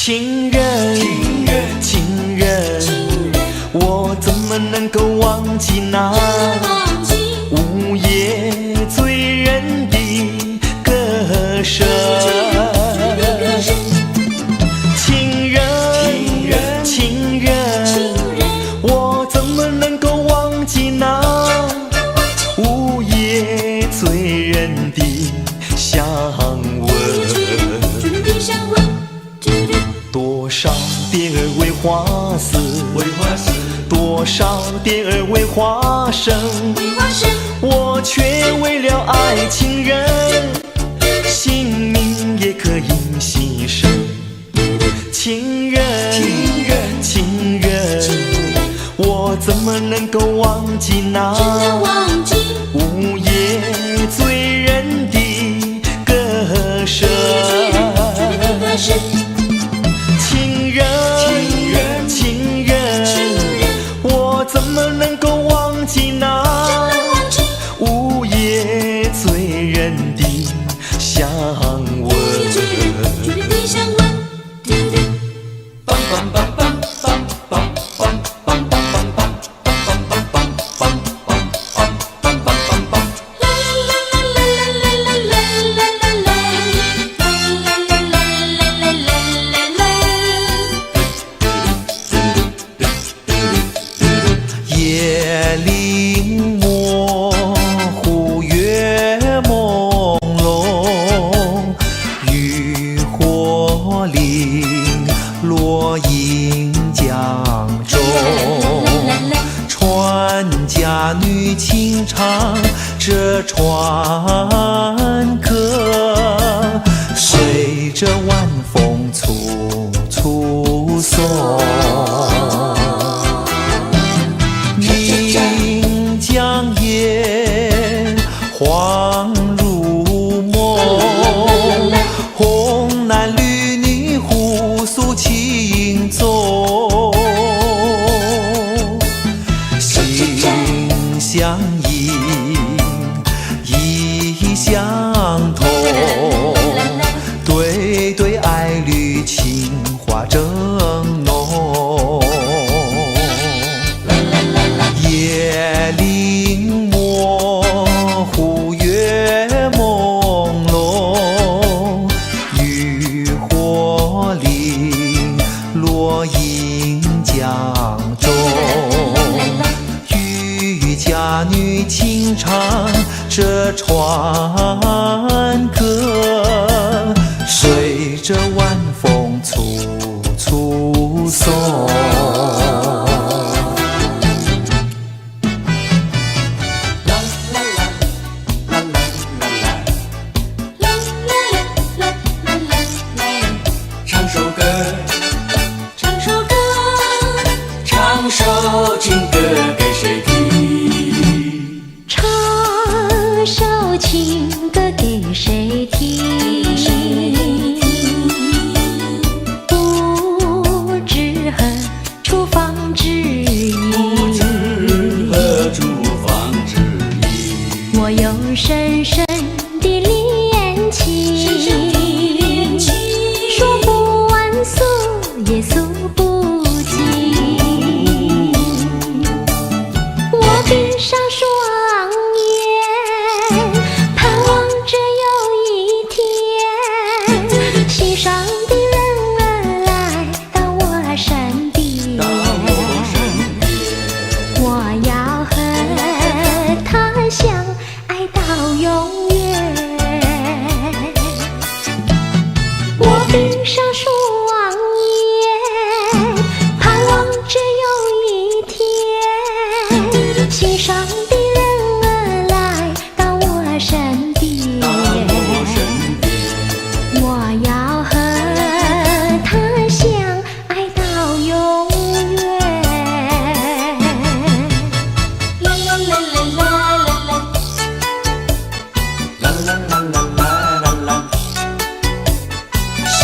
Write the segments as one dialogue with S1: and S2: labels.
S1: 情人，情人，我怎么能够忘记那午夜醉人的歌声？情人，情人，我怎么能够忘记那午夜醉人的香吻？多少蝶儿为花死，多少蝶儿为花生，我却为了爱情人，性命也可以牺牲。情人，情人，我怎么能够忘记那午夜醉人的歌声？情人，情人，我怎么能够忘记那午夜醉人的香吻？夜里模糊月朦胧，渔火令落英江中，船家女轻唱着船歌，随着晚风簇簇送。岷江夜恍如梦，红男绿女互诉情衷，心相印，意相通，对对爱侣情话正浓。夜里模糊月朦胧，渔火令落英江中，渔家女轻唱着船歌，随着晚风簇簇送。
S2: 唱首情歌给谁听？
S3: 唱首情歌给谁听？不知何处方知音？我有深深的恋情，说不完诉也诉不尽。我闭上双眼，盼望着有一天，心上的人儿来到我身边，我要和他相爱到永远。我闭上双眼，盼望着有一天，心上的人儿来到我身边，我要和他相爱到永远。啦啦啦啦啦啦啦。心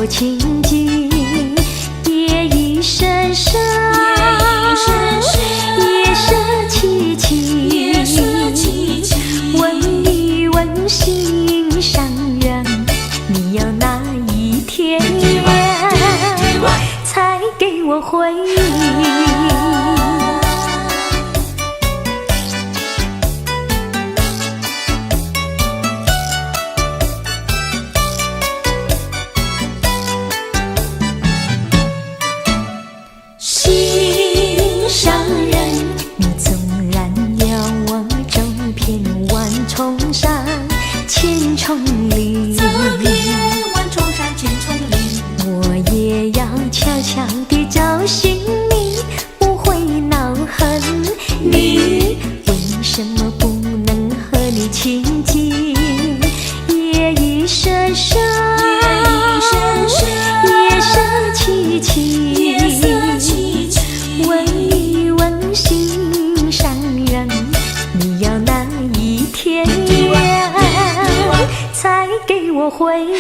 S3: 多情景，夜已深深，夜色凄凄，问一问心上人，你要哪一天才给我回应？心上人，你纵然要我走遍万重山千重岭，我也要悄悄地找寻你，不会恼恨你。为什么不能和你亲近？夜已深深，夜色凄凄，问一问心上人，你要哪一天才给我回应？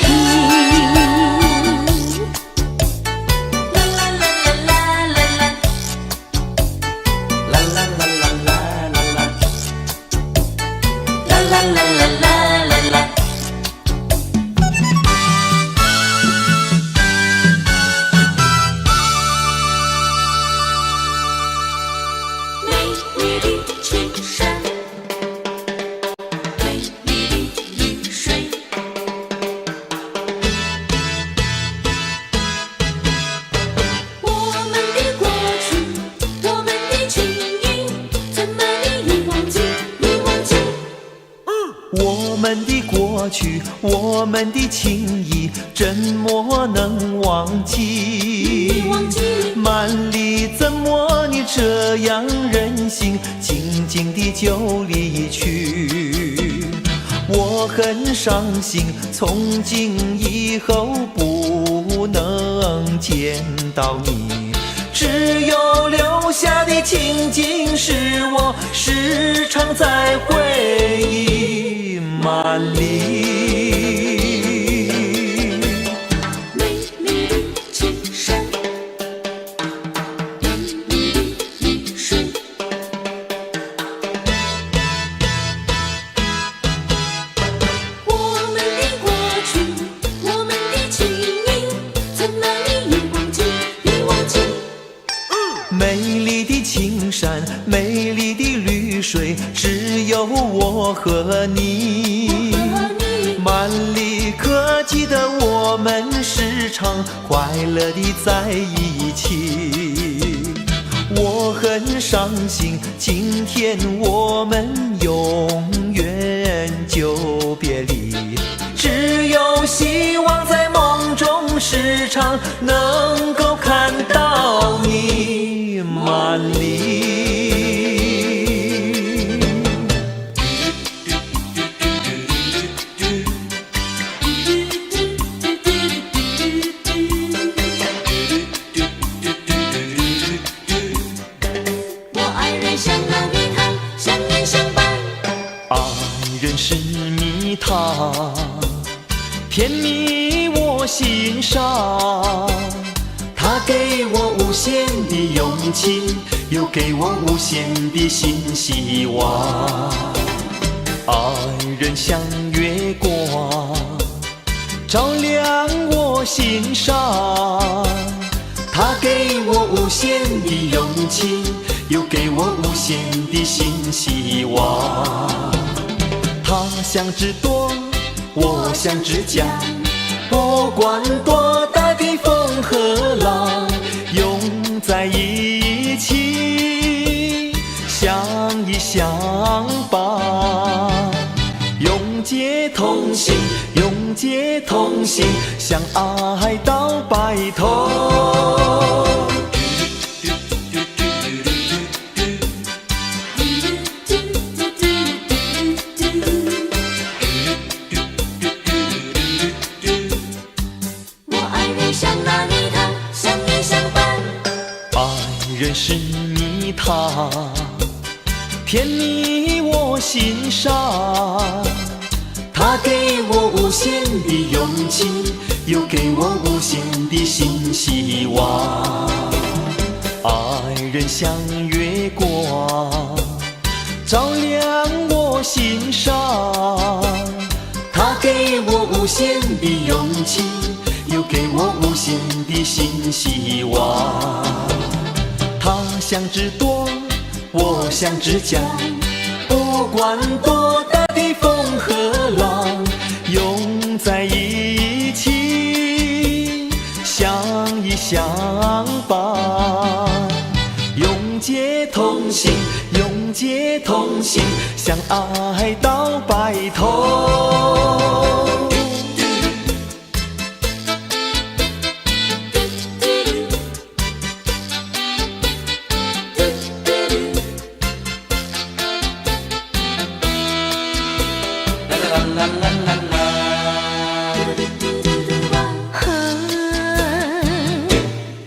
S1: 我们的过去，我们的情谊，怎么能忘记？满里怎么你这样任性，静静地就离去？我很伤心，从今以后不能见到你，只有留下的情景是我时常在回忆满里。
S2: 美丽的青山，美丽的绿水，我们的过去，我们的情谊，怎么你忘记？
S1: 美丽的青山，美丽的绿水，只有我和你。满里可记得我们时常快乐地在一起。我很伤心，今天我们永远就别离。只有希望在梦中时常能够看到你满里。
S2: 我爱人像那蜜糖，相依相伴。
S1: 爱人是蜜糖，甜蜜我心上。他给我无限的勇气，又给我无限的新希望。爱人像月光，照亮我心上。他给我无限的勇气，又给我无限的新希望。他像只朵，我像只桨，不管多大的风和浪，拥在一起，相依相伴，永结同心，永结同心，相爱到白头。人是蜜糖，甜蜜我心上。他他给我无限的勇气，又给我无限的新希望。爱人像月光，照亮我心上。他给我无限的勇气，又给我无限的新希望。他像只舵，我像只桨，不管多大的风和浪，拥在一起，相依相伴，永结同心，永结同心，相爱到白头。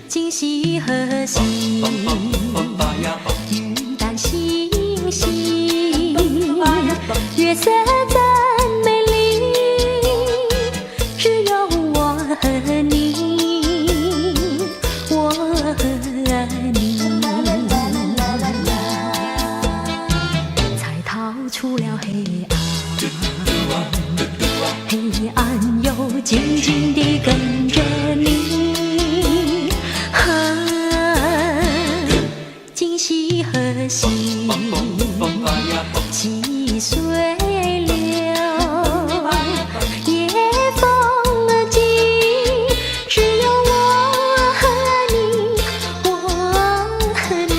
S3: 今夕何夕？云淡星稀，月色真美丽，只有我和你，我和你，才逃出了黑暗，黑暗又紧紧地跟着你。今夕何夕？细水流，夜风静，只有我和你，我和你，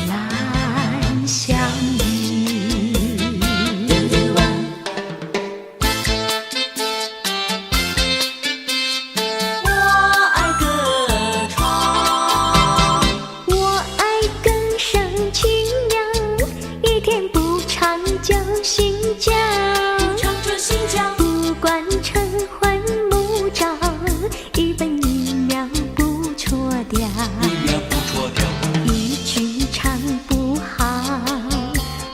S3: 患难相遇。
S2: 我爱歌唱，
S3: 我爱歌声清扬，一天不唱就心僵。
S2: 唱着新疆，
S3: 不管晨昏暮照，一分一秒不错掉，一句唱不好，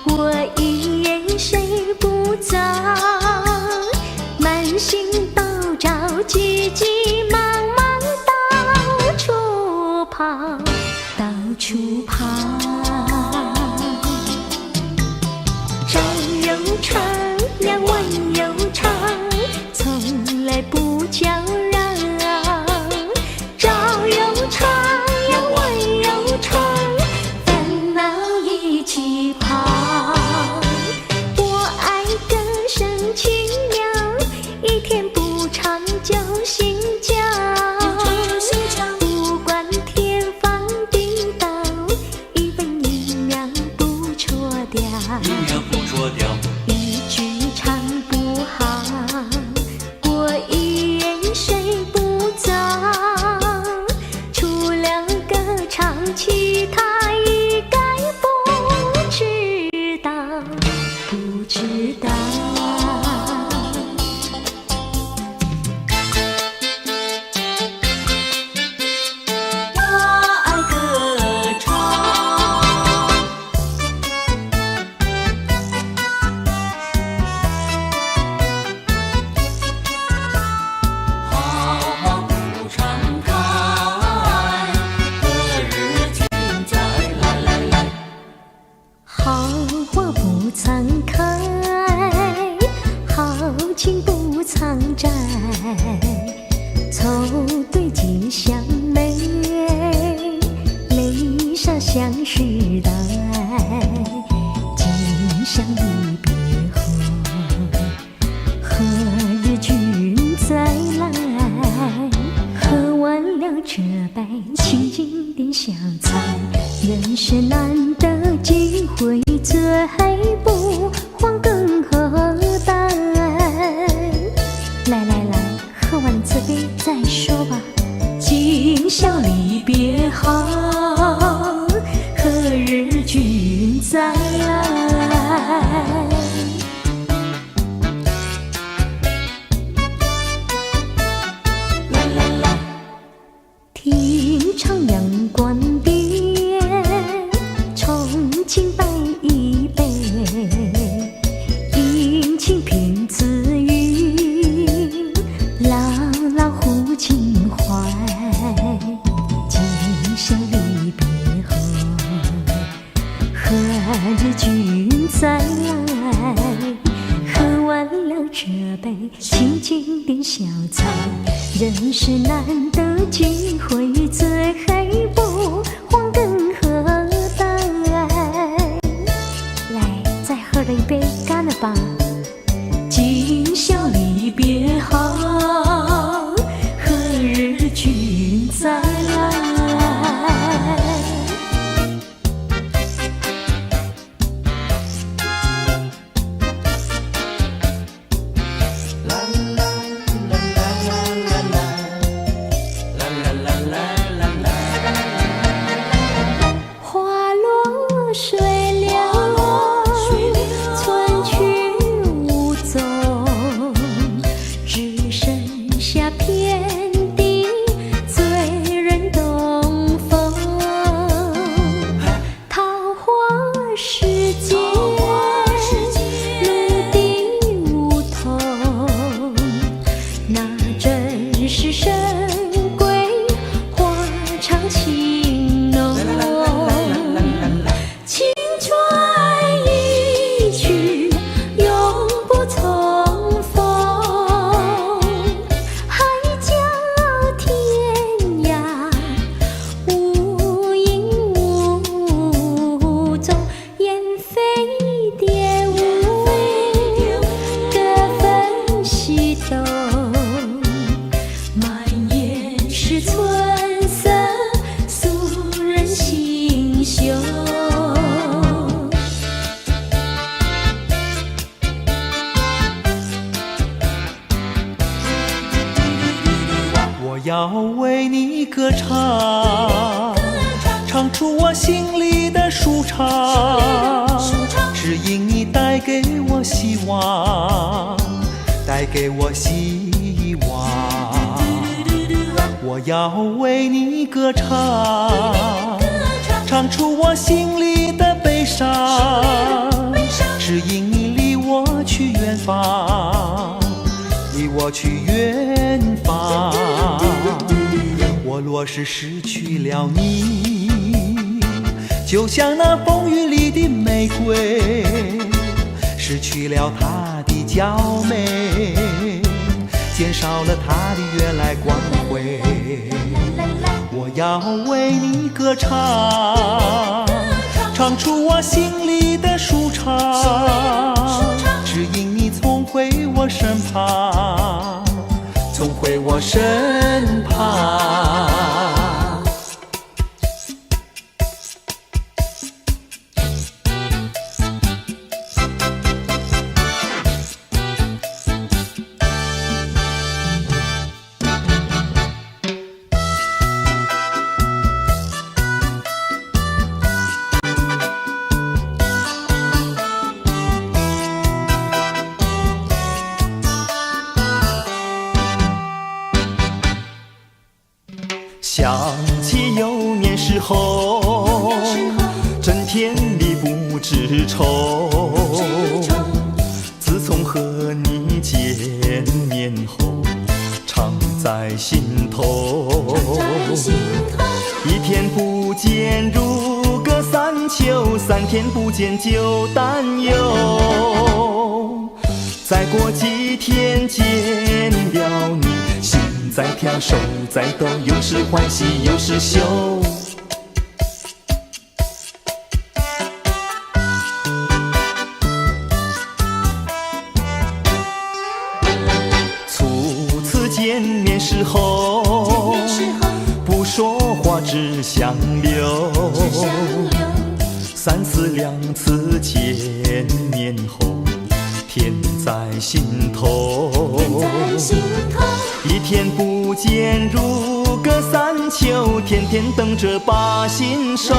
S3: 我一言睡不着，满心都着，急急忙忙到处跑，到处跑。朝又长，呀晚又长，从来不叫嚷。朝又长，呀晚又长，烦恼一起跑。我爱歌声清扬，一天不唱就心焦。
S2: 唱着新疆，
S3: 不管天荒地老，一分一秒不错掉。一句唱不好，我一言睡不着，除了歌唱，其他一概不知道，不知道。
S2: 我爱歌唱，好花不常开，何日君再来来来？
S3: 好花不常开，好情不常在，凑对吉祥美，泪洒相时代。今宵离别后，何日君再来？喝完了这杯清静的小菜，人生难得几回，醉不欢更何待？来来来，喝完这杯再说吧。今宵离别后，何日君再来？听徜徉观点，人世难得聚会，最不慌更何待？来，再喝了一杯，干了吧！
S2: 今宵离别好，何日君再来？
S3: 花落水了，春去无踪，只剩下遍地醉人东风。桃花世界，绿地梧桐，那真是神归花长情浓。青春一去永不重逢，海角天涯无影无踪，雁飞蝶舞各分西东，
S2: 满眼是春色诉人心胸。
S1: 我要为你歌唱，唱出我心里的舒畅，只因你带给我希望，带给我希望。我要为你歌唱，唱出我心里的悲伤，只因你离我去远方，离我去远方。我若是失去了你，就像那风雨里的玫瑰，失去了它的娇美，减少了它的原来光辉。我要为你歌唱，唱出我心里的舒畅，只因你总回我身旁，总回我身旁。想起幼年时候，真甜蜜不知愁。自从和你见面后，常在心头。一天不见如隔三秋，3天不见就担忧。再过几天见了你，心在跳，手在抖，有时欢喜有时羞。初次见面时候，不说话只相留，3次2次见面后，甜在心头。一天不见如隔三秋，天天等着把心收。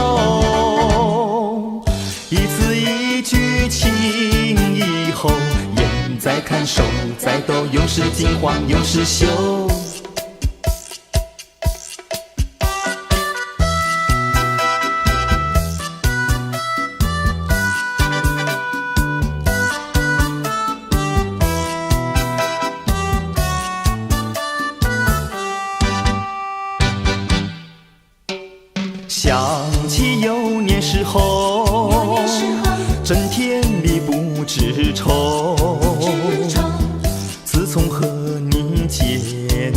S1: 一字一句情以后，眼在看手在抖，有时惊慌有时羞。想起幼年时候，真甜蜜不知愁。自从和你见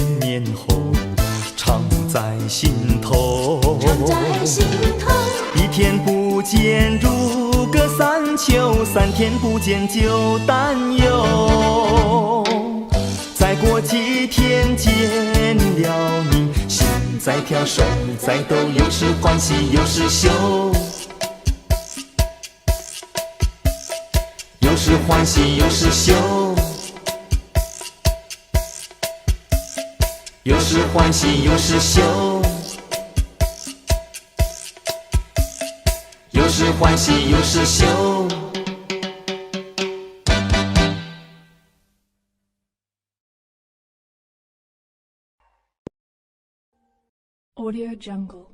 S1: 心头，
S2: 常在心头。
S1: 一天不见如隔三秋，三天不见就担忧。再过几天见了你，心在跳，手在抖，有时欢喜有时羞，有时欢喜有时羞，有时欢喜有时羞，有时欢喜有时羞。
S4: Audio Jungle.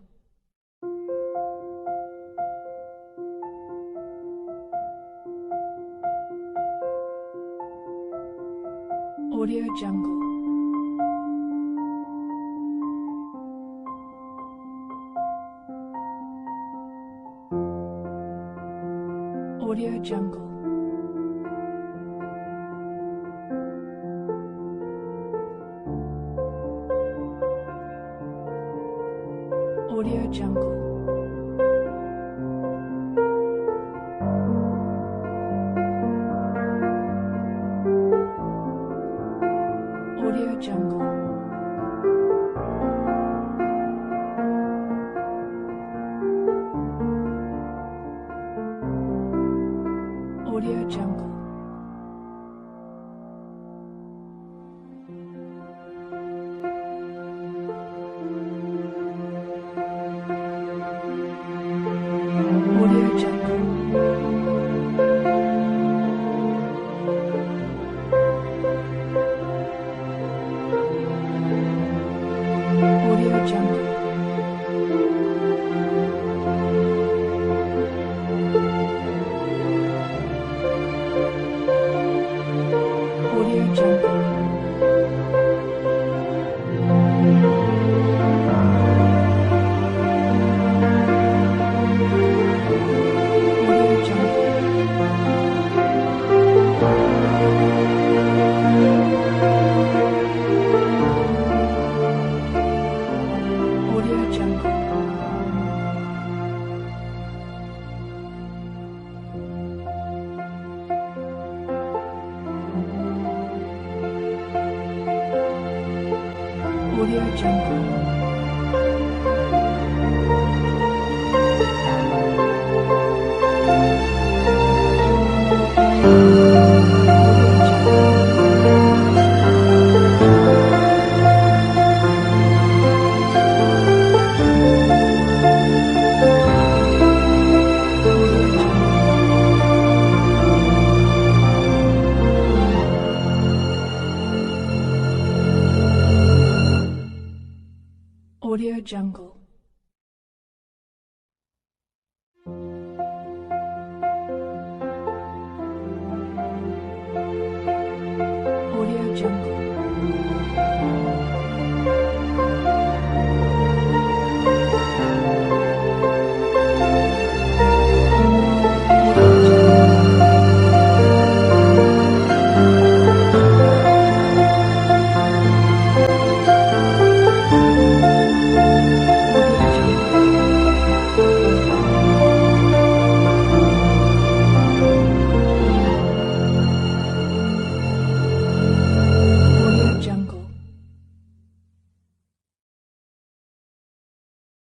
S4: Audio Jungle. Audio Jungle. Audio Jungle. Audio Jungle. Audio Jungle. Audio Jungle. Audio Jungle. Audio Jungle. Audio Jungle. Audio Jungle. Audio Jungle. Audio Jungle. Audio Jungle.